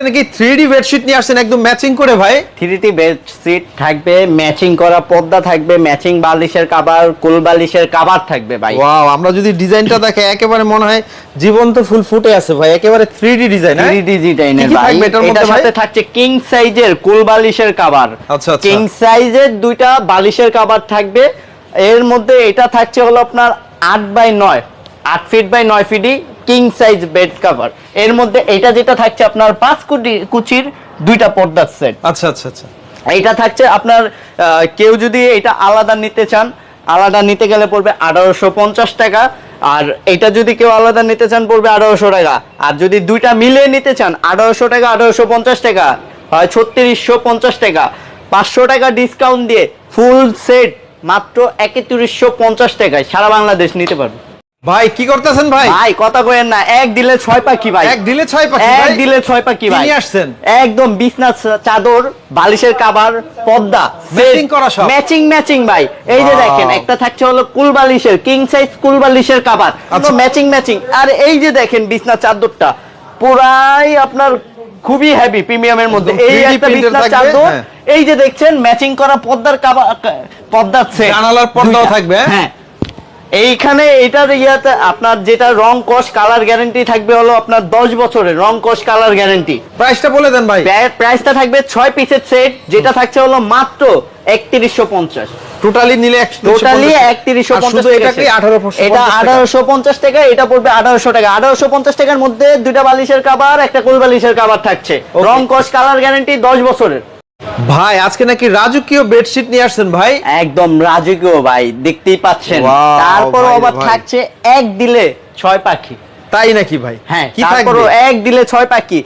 নাকি 3D bedsheet নিয়ে আসছেন একদম ম্যাচিং করে ভাই। 3D বেডশিট থাকবে, ম্যাচিং করা পর্দা থাকবে, ম্যাচিং বালিশের কভার, কুল বালিশের কভার থাকবে ভাই। ওয়াও, আমরা যদি ডিজাইনটা দেখে একেবারে মনে হয় জীবন্ত ফুল ফুটে আছে ভাই, একেবারে 3D ডিজাইন। 3D ডিজাইনের ভাই। এটার সাথে থাকছে কিং সাইজের কুল বালিশের কভার। আচ্ছা আচ্ছা। কিং সাইজের দুইটা বালিশের কভার থাকবে। এর মধ্যে এটা থাকছে হলো আপনার 8x9, 8 ফিট বাই 9 ফিটই কিং সাইজ বেড কভার। এর মধ্যে এটা যেটা থাকছে আপনার 5 কুচির দুইটা পর্দার সেট। আচ্ছা আচ্ছা আচ্ছা। এইটা থাকছে আপনার কেউ যদি এটা আলাদা নিতে চান, আলাদা নিতে গেলে পড়বে 1850 টাকা। আর এটা যদি কেউ আলাদা নিতে চান পড়বে 1800 টাকা। আর যদি দুইটা মিলিয়ে নিতে চান 1800 টাকা 1850 টাকা হয় 3650 টাকা। 500 টাকা ডিসকাউন্ট দিয়ে ফুল সেট মাত্র 3150 টাকায় সারা বাংলাদেশ নিতে পারবে। ভাই কি করতেছেন ভাই? ভাই কথা কইেন না, এক দিলে 6 পাখি ভাই। এক দিলে 6 পাখি ভাই। এক দিলে 6 পাখি ভাই। কি নিয়ে আসছেন? একদম বিছনা চাদর, বালিশের কভার, পর্দা ম্যাচিং করা সব। ম্যাচিং ভাই। এই যে দেখেন একটা থাকছে হলো কুল বালিশের কিং সাইজ কুল বালিশের কভার, ম্যাচিং। আর এই যে দেখেন বিছনা চাদরটা পুরাই আপনার খুবই হেভি প্রিমিয়ামের মধ্যে। এই একটা বিছনা চাদর, এই যে দেখছেন ম্যাচিং করা পর্দার কভার, পর্দার সেট, জানালার পর্দাও থাকবে। হ্যাঁ, এইখানে এটার ইয়াতে আপনার যেটা রং কস কালার গ্যারান্টি থাকবে হলো আপনার 10 বছরের রং কস কালার গ্যারান্টি। প্রাইসটা বলে দেন ভাই। প্রাইসটা থাকবে 6 পিসের সেট, যেটা থাকছে হলো মাত্র 3150। টোটালি নিলে 3150 এটা কি 1850? এটা 1850 টাকা, এটা পড়বে 1800 টাকা। 1850 টাকার মধ্যে দুইটা বালিশের কভার, একটা কোল বালিশের কভার থাকছে, রং কস কালার গ্যারান্টি 10 বছরের। ভাই আজকে নাকি রাজকীয় বেডশিট নিয়ে আসছেন ভাই। একদম রাজকীয় ভাই, দেখতেই পাচ্ছেন। তারপর আবার থাকছে এক দিলে 6 পাখি। তাই নাকি ভাই? হ্যাঁ, কি তারপর থাকবে? এক দিলে 6 পাখি,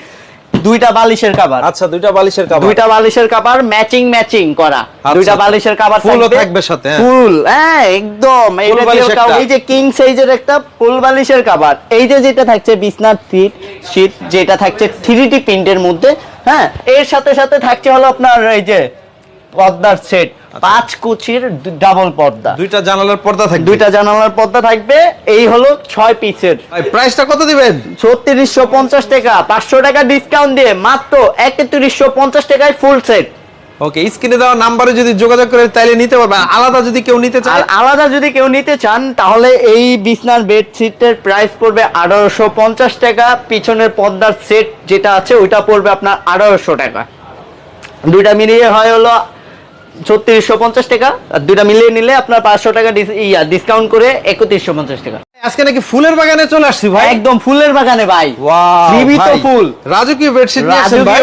দুইটা বালিশের কভার। আচ্ছা, দুইটা বালিশের কভার। দুইটা বালিশের কভার ম্যাচিং করা, দুইটা বালিশের কভার ফুলও থাকবে সাথে। ফুল, হ্যাঁ একদম। এই যে কিং সাইজের একটা ফুল বালিশের কভার। এই যে যেটা থাকছে বিছনার শীট, যেটা থাকছে 3D প্রিন্টের মধ্যে। হ্যাঁ, এর সাথে সাথে থাকছে হলো আপনার এই যে পর্দার সেট, 5 কুচির ডাবল পর্দা, দুইটা জানালার পর্দা থাকবে। দুইটা জানালার পর্দা থাকবে। এই হলো 6 পিসের। ভাই প্রাইসটা কত দিবেন? 3650 টাকা, 500 টাকা ডিসকাউন্ট দিয়ে মাত্র 3150 টাকায় ফুল সেট। ওকে, স্ক্রিনে দেওয়া নম্বরে যদি যোগাযোগ করে তাইলে নিতে পারবেন। আলাদা যদি কেউ নিতে চায়, আর আলাদা যদি কেউ নিতে চান তাহলে এই বিছনার বেডশিটের প্রাইস পড়বে 1850 টাকা। পিছনের পর্দার সেট যেটা আছে ওইটা পড়বে আপনার 1800 টাকা। দুইটা মিলিয়ে হয় হলো 3650 টাকা। আর দুইটা মিলিয়ে নিলে আপনার 500 টাকা ডিসকাউন্ট করে 3150 টাকা। আজকে নাকি ফুলের বাগানে চলে আসছি ভাই। একদম ফুলের বাগানে ভাই। ওয়াও, জীবিত ফুল, রাজকীয় বেডশিট নিয়ে আসেন ভাই।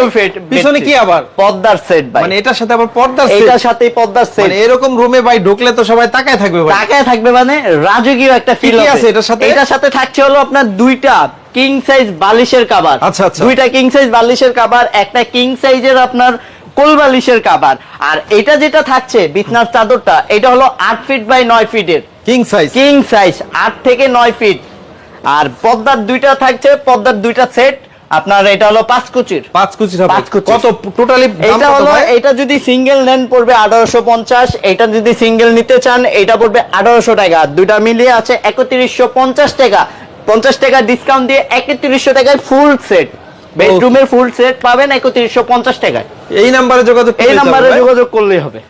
পিছনে কি আবার পর্দার সেট ভাই। মানে এটার সাথে আবার পর্দার সেট। এটার সাথেই পর্দার সেট। মানে এরকম রুমে ভাই ঢুকলে তো সবাই তাকায় থাকবে ভাই। তাকায় থাকবে মানে রাজকীয় একটা ফিল আছে এটার সাথে। এটার সাথে থাকছে হলো আপনার দুইটা কিং সাইজ বালিশের কভার। আচ্ছা আচ্ছা। দুইটা কিং সাইজ বালিশের কভার, একটা কিং সাইজের আপনার কোল বালিশের কভার। আর এটা যেটা থাকছে বিছনার চাদরটা, এটা হলো 8 ফিট বাই 9 ফিটের কিং সাইজ। 8 থেকে 9 ফিট। আর পর্দার দুইটা থাকছে, পর্দার দুইটা সেট আপনার। এটা হলো 5 কুচির। 5 কুচি হবে। 5 কুচি। কত টোটালি দাম এটা কত হলো, ভাই? এটা যদি সিঙ্গেল নেন পড়বে 1850। এটা যদি সিঙ্গেল নিতে চান এটা পড়বে 1800 টাকা। দুইটা মিলিয়ে আছে 3150 টাকা। 50 টাকা ডিসকাউন্ট দিয়ে 3100 টাকায় ফুল সেট, বেডরুমের ফুল সেট পাবেন 3150 টাকায়। এই নম্বরে যোগাযোগ এই নম্বরে যোগাযোগ করলেই হবে।